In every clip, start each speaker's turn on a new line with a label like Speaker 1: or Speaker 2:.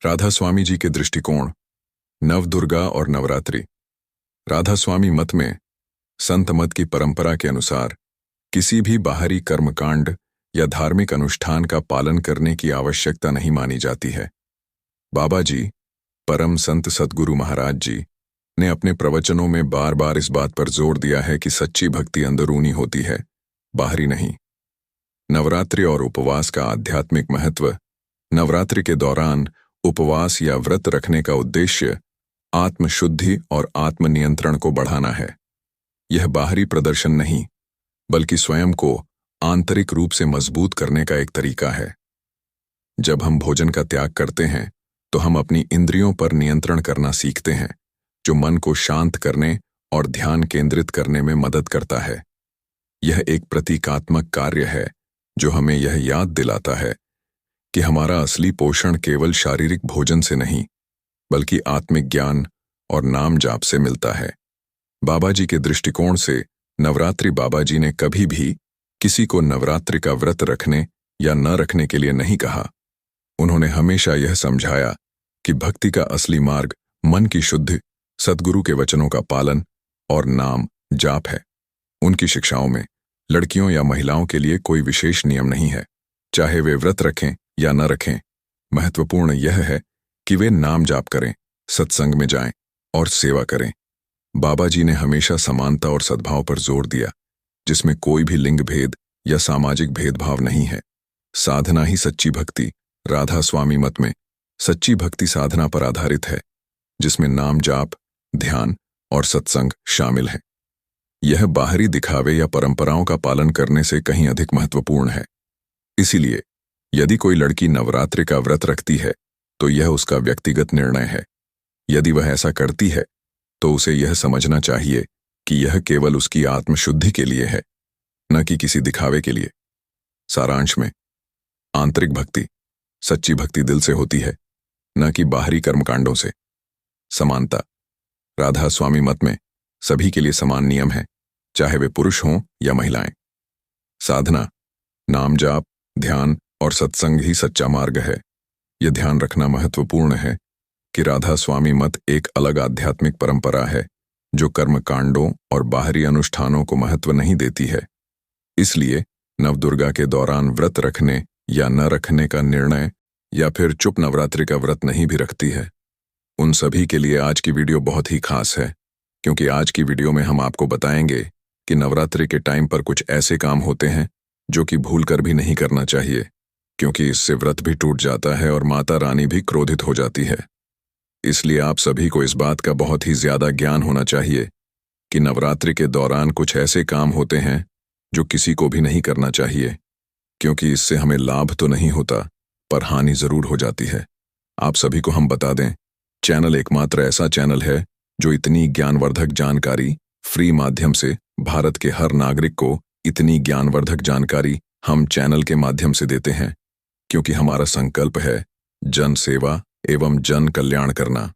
Speaker 1: राधा स्वामी जी के दृष्टिकोण। नवदुर्गा और नवरात्रि। राधा स्वामी मत में संत मत की परंपरा के अनुसार किसी भी बाहरी कर्मकांड या धार्मिक अनुष्ठान का पालन करने की आवश्यकता नहीं मानी जाती है। बाबा जी, परम संत सद्गुरु महाराज जी ने अपने प्रवचनों में बार बार इस बात पर जोर दिया है कि सच्ची भक्ति अंदरूनी होती है, बाहरी नहीं। नवरात्रि और उपवास का आध्यात्मिक महत्व। नवरात्रि के दौरान उपवास या व्रत रखने का उद्देश्य आत्मशुद्धि और आत्मनियंत्रण को बढ़ाना है। यह बाहरी प्रदर्शन नहीं, बल्कि स्वयं को आंतरिक रूप से मजबूत करने का एक तरीका है। जब हम भोजन का त्याग करते हैं तो हम अपनी इंद्रियों पर नियंत्रण करना सीखते हैं, जो मन को शांत करने और ध्यान केंद्रित करने में मदद करता है। यह एक प्रतीकात्मक कार्य है जो हमें यह याद दिलाता है कि हमारा असली पोषण केवल शारीरिक भोजन से नहीं, बल्कि आत्मिक ज्ञान और नाम जाप से मिलता है। बाबा जी के दृष्टिकोण से नवरात्रि। बाबा जी ने कभी भी किसी को नवरात्रि का व्रत रखने या न रखने के लिए नहीं कहा। उन्होंने हमेशा यह समझाया कि भक्ति का असली मार्ग मन की शुद्धि, सद्गुरु के वचनों का पालन और नाम जाप है। उनकी शिक्षाओं में लड़कियों या महिलाओं के लिए कोई विशेष नियम नहीं है, चाहे वे व्रत रखें या न रखें। महत्वपूर्ण यह है कि वे नाम जाप करें, सत्संग में जाएं और सेवा करें। बाबा जी ने हमेशा समानता और सद्भाव पर जोर दिया, जिसमें कोई भी लिंग भेद या सामाजिक भेदभाव नहीं है। साधना ही सच्ची भक्ति। राधा स्वामी मत में सच्ची भक्ति साधना पर आधारित है, जिसमें नाम जाप, ध्यान और सत्संग शामिल है। यह बाहरी दिखावे या परंपराओं का पालन करने से कहीं अधिक महत्वपूर्ण है। इसीलिए यदि कोई लड़की नवरात्रि का व्रत रखती है तो यह उसका व्यक्तिगत निर्णय है। यदि वह ऐसा करती है तो उसे यह समझना चाहिए कि यह केवल उसकी आत्मशुद्धि के लिए है, न कि किसी दिखावे के लिए। सारांश में, आंतरिक भक्ति, सच्ची भक्ति दिल से होती है, न कि बाहरी कर्मकांडों से। समानता। राधा स्वामी मत में सभी के लिए समान नियम है, चाहे वे पुरुष हों या महिलाएं। साधना। नाम जाप, ध्यान और सत्संग ही सच्चा मार्ग है। यह ध्यान रखना महत्वपूर्ण है कि राधा स्वामी मत एक अलग आध्यात्मिक परंपरा है जो कर्मकांडों और बाहरी अनुष्ठानों को महत्व नहीं देती है। इसलिए नवदुर्गा के दौरान व्रत रखने या न रखने का निर्णय, या फिर चुप नवरात्रि का व्रत नहीं भी रखती है। उन सभी के लिए आज की वीडियो बहुत ही खास है, क्योंकि आज की वीडियो में हम आपको बताएंगे कि नवरात्रि के टाइम पर कुछ ऐसे काम होते हैं जो कि भूलकर भी नहीं करना चाहिए, क्योंकि इससे व्रत भी टूट जाता है और माता रानी भी क्रोधित हो जाती है। इसलिए आप सभी को इस बात का बहुत ही ज्यादा ज्ञान होना चाहिए कि नवरात्रि के दौरान कुछ ऐसे काम होते हैं जो किसी को भी नहीं करना चाहिए, क्योंकि इससे हमें लाभ तो नहीं होता, पर हानि जरूर हो जाती है। आप सभी को हम बता दें, चैनल एकमात्र ऐसा चैनल है जो इतनी ज्ञानवर्धक जानकारी फ्री माध्यम से भारत के हर नागरिक को इतनी ज्ञानवर्धक जानकारी हम चैनल के माध्यम से देते हैं, क्योंकि हमारा संकल्प है जन सेवा एवं जन कल्याण करना।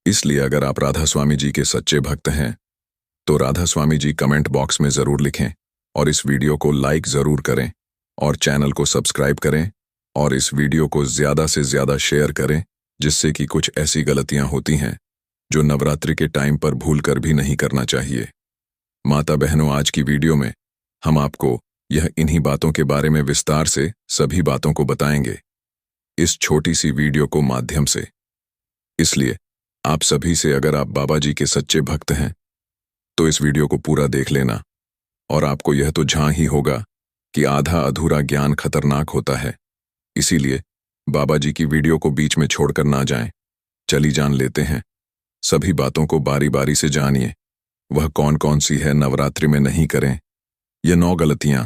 Speaker 1: इसलिए अगर आप राधा स्वामी जी के सच्चे भक्त हैं तो राधा स्वामी जी कमेंट बॉक्स में जरूर लिखें और इस वीडियो को लाइक जरूर करें और चैनल को सब्सक्राइब करें और इस वीडियो को ज्यादा से ज्यादा शेयर करें, जिससे कि कुछ ऐसी गलतियां होती हैं जो नवरात्रि के टाइम पर भूलकर भी नहीं करना चाहिए। माता बहनों, आज की वीडियो में हम आपको यह इन्हीं बातों के बारे में विस्तार से सभी बातों को बताएंगे इस छोटी सी वीडियो को माध्यम से। इसलिए आप सभी से, अगर आप बाबा जी के सच्चे भक्त हैं तो इस वीडियो को पूरा देख लेना, और आपको यह तो झां ही होगा कि आधा अधूरा ज्ञान खतरनाक होता है। इसीलिए बाबा जी की वीडियो को बीच में छोड़कर ना जाएं। चली जान लेते हैं, सभी बातों को बारी बारी से जानिए। वह कौन कौन सी है नवरात्रि में नहीं करें, ये 9 गलतियां,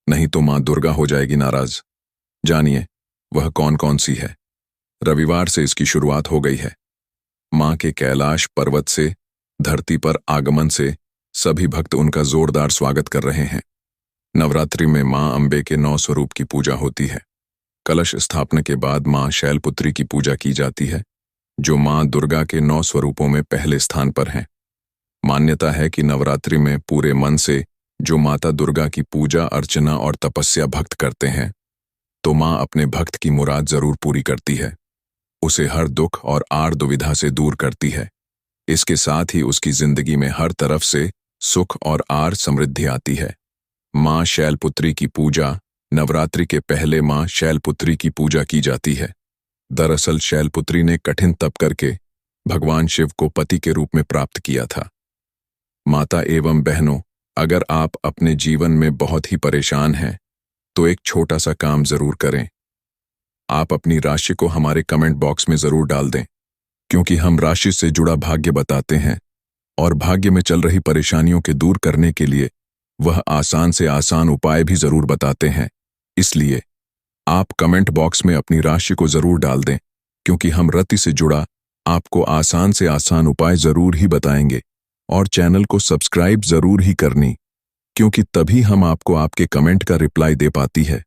Speaker 1: नहीं तो मां दुर्गा हो जाएगी नाराज। जानिए वह कौन कौन सी है। रविवार से इसकी शुरुआत हो गई है। मां के कैलाश पर्वत से धरती पर आगमन से सभी भक्त उनका जोरदार स्वागत कर रहे हैं। नवरात्रि में मां अंबे के 9 स्वरूप की पूजा होती है। कलश स्थापना के बाद मां शैलपुत्री की पूजा की जाती है, जो मां दुर्गा के 9 स्वरूपों में पहले स्थान पर हैं। मान्यता है कि नवरात्रि में पूरे मन से जो माता दुर्गा की पूजा अर्चना और तपस्या भक्त करते हैं, तो मां अपने भक्त की मुराद जरूर पूरी करती है। उसे हर दुख और आर दुविधा से दूर करती है। इसके साथ ही उसकी जिंदगी में हर तरफ से सुख और आर समृद्धि आती है। माँ शैलपुत्री की पूजा। नवरात्रि के पहले माँ शैलपुत्री की पूजा की जाती है। दरअसल शैलपुत्री ने कठिन तप करके भगवान शिव को पति के रूप में प्राप्त किया था। माता एवं बहनों, अगर आप अपने जीवन में बहुत ही परेशान हैं तो एक छोटा सा काम जरूर करें। आप अपनी राशि को हमारे कमेंट बॉक्स में जरूर डाल दें, क्योंकि हम राशि से जुड़ा भाग्य बताते हैं और भाग्य में चल रही परेशानियों के दूर करने के लिए वह आसान से आसान उपाय भी जरूर बताते हैं। इसलिए आप कमेंट बॉक्स में अपनी राशि को जरूर डाल दें, क्योंकि हम रति से जुड़ा आपको आसान से आसान उपाय जरूर ही बताएंगे। और चैनल को सब्सक्राइब जरूर ही करनी, क्योंकि तभी हम आपको आपके कमेंट का रिप्लाई दे पाती है।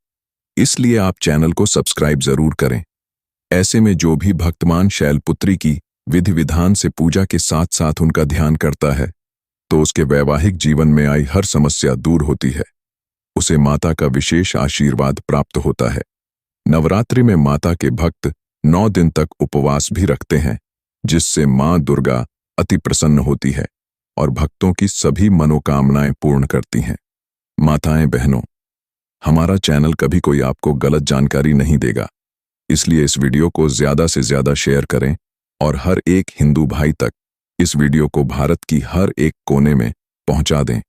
Speaker 1: इसलिए आप चैनल को सब्सक्राइब जरूर करें। ऐसे में जो भी भक्तमान शैलपुत्री की विधि विधान से पूजा के साथ साथ उनका ध्यान करता है तो उसके वैवाहिक जीवन में आई हर समस्या दूर होती है। उसे माता का विशेष आशीर्वाद प्राप्त होता है। नवरात्रि में माता के भक्त 9 दिन तक उपवास भी रखते हैं, जिससे माँ दुर्गा अति प्रसन्न होती है और भक्तों की सभी मनोकामनाएं पूर्ण करती हैं। माताएं बहनों, हमारा चैनल कभी कोई आपको गलत जानकारी नहीं देगा, इसलिए इस वीडियो को ज्यादा से ज्यादा शेयर करें और हर एक हिंदू भाई तक इस वीडियो को भारत की हर एक कोने में पहुंचा दें।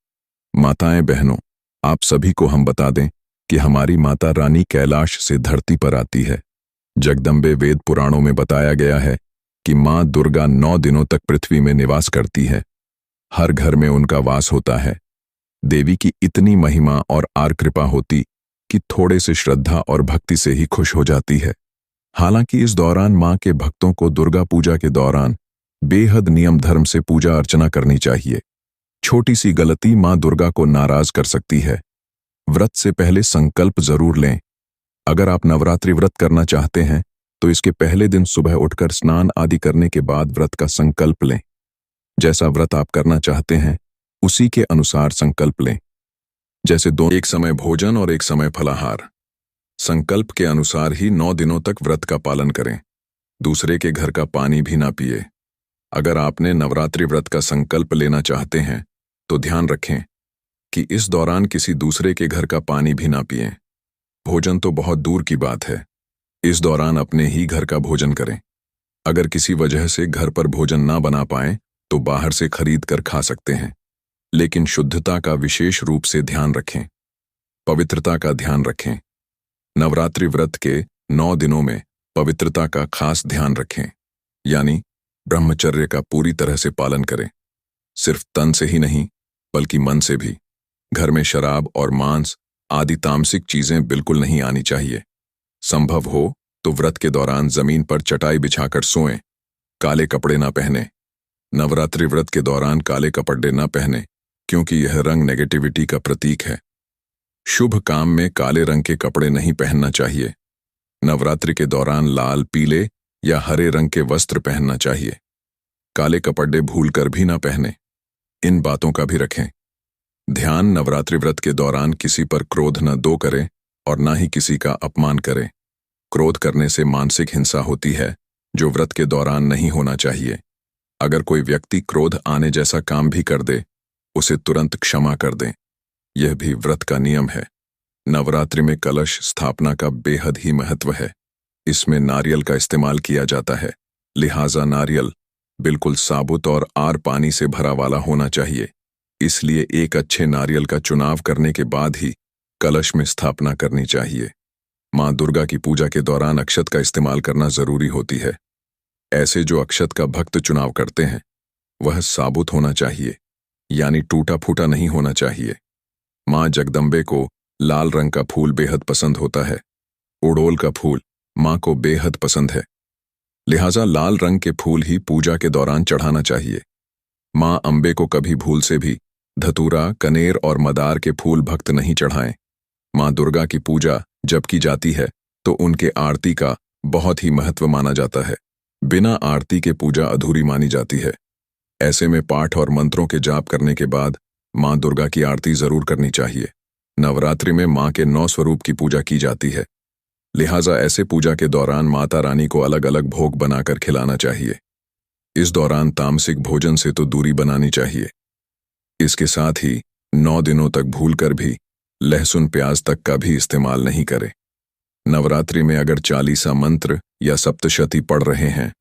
Speaker 1: माताएं बहनों, आप सभी को हम बता दें कि हमारी माता रानी कैलाश से धरती पर आती है। जगदम्बे वेद पुराणों में बताया गया है कि माँ दुर्गा 9 दिनों तक पृथ्वी में निवास करती है। हर घर में उनका वास होता है। देवी की इतनी महिमा और आर कृपा होती कि थोड़े से श्रद्धा और भक्ति से ही खुश हो जाती है। हालांकि इस दौरान माँ के भक्तों को दुर्गा पूजा के दौरान बेहद नियम धर्म से पूजा अर्चना करनी चाहिए। छोटी सी गलती माँ दुर्गा को नाराज कर सकती है। व्रत से पहले संकल्प जरूर लें। अगर आप नवरात्रि व्रत करना चाहते हैं तो इसके पहले दिन सुबह उठकर स्नान आदि करने के बाद व्रत का संकल्प लें। जैसा व्रत आप करना चाहते हैं उसी के अनुसार संकल्प लें। जैसे एक समय भोजन और एक समय फलाहार। संकल्प के अनुसार ही 9 दिनों तक व्रत का पालन करें। दूसरे के घर का पानी भी ना पिए। अगर आपने नवरात्रि व्रत का संकल्प लेना चाहते हैं तो ध्यान रखें कि इस दौरान किसी दूसरे के घर का पानी भी ना पिएं। भोजन तो बहुत दूर की बात है, इस दौरान अपने ही घर का भोजन करें। अगर किसी वजह से घर पर भोजन ना बना पाएं तो बाहर से खरीद कर खा सकते हैं, लेकिन शुद्धता का विशेष रूप से ध्यान रखें। पवित्रता का ध्यान रखें। नवरात्रि व्रत के 9 दिनों में पवित्रता का खास ध्यान रखें, यानी ब्रह्मचर्य का पूरी तरह से पालन करें। सिर्फ तन से ही नहीं बल्कि मन से भी। घर में शराब और मांस आदि तामसिक चीजें बिल्कुल नहीं आनी चाहिए। संभव हो तो व्रत के दौरान जमीन पर चटाई बिछाकर सोएं। काले कपड़े ना पहने। नवरात्रि व्रत के दौरान काले कपड़े ना पहने, क्योंकि यह रंग नेगेटिविटी का प्रतीक है। शुभ काम में काले रंग के कपड़े नहीं पहनना चाहिए। नवरात्रि के दौरान लाल, पीले या हरे रंग के वस्त्र पहनना चाहिए। काले कपड़े भूलकर भी ना पहने। इन बातों का भी रखें ध्यान। नवरात्रि व्रत के दौरान किसी पर क्रोध न दो करें और ना ही किसी का अपमान करें। क्रोध करने से मानसिक हिंसा होती है, जो व्रत के दौरान नहीं होना चाहिए। अगर कोई व्यक्ति क्रोध आने जैसा काम भी कर दे, उसे तुरंत क्षमा कर दें। यह भी व्रत का नियम है। नवरात्रि में कलश स्थापना का बेहद ही महत्व है। इसमें नारियल का इस्तेमाल किया जाता है, लिहाजा नारियल बिल्कुल साबुत और आर पानी से भरा वाला होना चाहिए। इसलिए एक अच्छे नारियल का चुनाव करने के बाद ही कलश में स्थापना करनी चाहिए। माँ दुर्गा की पूजा के दौरान अक्षत का इस्तेमाल करना जरूरी होती है। ऐसे जो अक्षत का भक्त चुनाव करते हैं वह साबुत होना चाहिए, यानी टूटा फूटा नहीं होना चाहिए। माँ जगदम्बे को लाल रंग का फूल बेहद पसंद होता है। उड़ोल का फूल माँ को बेहद पसंद है, लिहाजा लाल रंग के फूल ही पूजा के दौरान चढ़ाना चाहिए। माँ अम्बे को कभी भूल से भी धतूरा, कनेर और मदार के फूल भक्त नहीं चढ़ाएं। माँ दुर्गा की पूजा जब की जाती है तो उनके आरती का बहुत ही महत्व माना जाता है। बिना आरती के पूजा अधूरी मानी जाती है। ऐसे में पाठ और मंत्रों के जाप करने के बाद माँ दुर्गा की आरती जरूर करनी चाहिए। नवरात्रि में माँ के 9 स्वरूप की पूजा की जाती है। लिहाजा ऐसे पूजा के दौरान माता रानी को अलग अलग भोग बनाकर खिलाना चाहिए। इस दौरान तामसिक भोजन से तो दूरी बनानी चाहिए। इसके साथ ही 9 दिनों तक भूलकर भी लहसुन प्याज तक का भी इस्तेमाल नहीं करें। नवरात्रि में अगर चालीसा मंत्र या सप्तशती पढ़ रहे हैं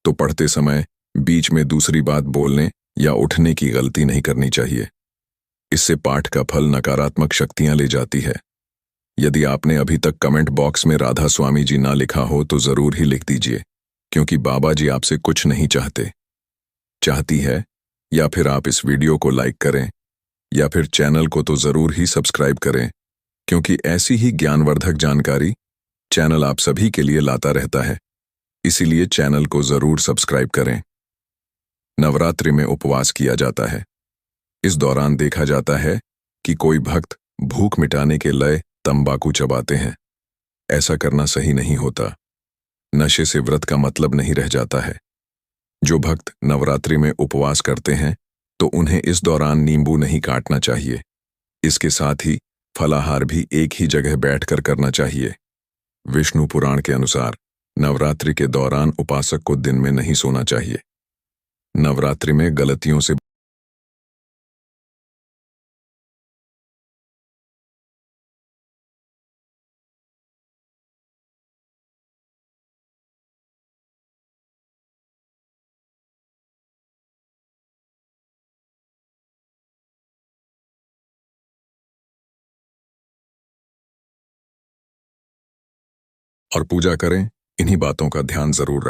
Speaker 1: तो पढ़ते समय बीच में दूसरी बात बोलने या उठने की गलती नहीं करनी चाहिए। इससे पाठ का फल नकारात्मक शक्तियां ले जाती है। यदि आपने अभी तक कमेंट बॉक्स में राधा स्वामी जी ना लिखा हो तो जरूर ही लिख दीजिए, क्योंकि बाबा जी आपसे कुछ नहीं चाहती है। या फिर आप इस वीडियो को लाइक करें या फिर चैनल को तो जरूर ही सब्सक्राइब करें, क्योंकि ऐसी ही ज्ञानवर्धक जानकारी चैनल आप सभी के लिए लाता रहता है। इसीलिए चैनल को जरूर सब्सक्राइब करें। नवरात्रि में उपवास किया जाता है। इस दौरान देखा जाता है कि कोई भक्त भूख मिटाने के लिए तंबाकू चबाते हैं। ऐसा करना सही नहीं होता। नशे से व्रत का मतलब नहीं रह जाता है। जो भक्त नवरात्रि में उपवास करते हैं तो उन्हें इस दौरान नींबू नहीं काटना चाहिए। इसके साथ ही फलाहार भी एक ही जगह बैठकर करना चाहिए। विष्णु पुराण के अनुसार नवरात्रि के दौरान उपासक को दिन में नहीं सोना चाहिए। नवरात्रि में गलतियों से और पूजा करें, इन्हीं बातों का ध्यान जरूर रखें।